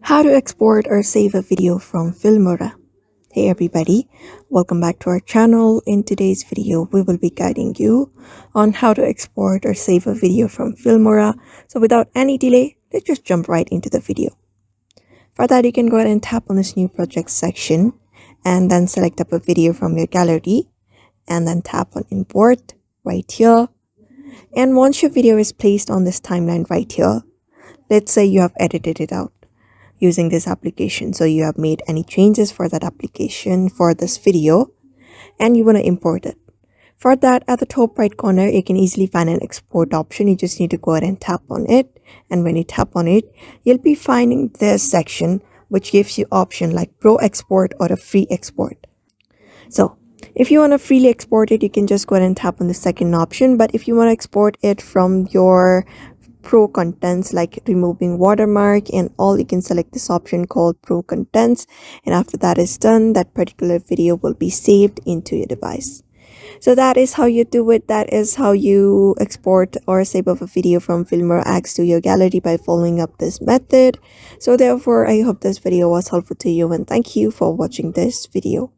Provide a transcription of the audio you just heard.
How to export or save a video from Filmora. Hey everybody, welcome back to our channel. In today's video, we will be guiding you on how to export or save a video from Filmora. So without any delay, let's just jump right into the video. For that, you can go ahead and tap on this new project section and then select up a video from your gallery and then tap on import right here. And once your video is placed on this timeline right here, let's say you have edited it out using this application. So you have made any changes for that application for this video and you want to import it. For that, at the top right corner, you can easily find an export option. You just need to go ahead and tap on it. And when you tap on it, you'll be finding this section which gives you option like Pro Export or a free export. So if you want to freely export it, you can just go ahead and tap on the second option. But if you want to export it from your Pro contents like removing watermark and all, you can select this option called Pro contents, and after that is done, that particular video will be saved into your device. So that is how you do it. That is how you export or save up a video from Filmora X to your gallery by following up this method. So therefore, I hope this video was helpful to you and thank you for watching this video.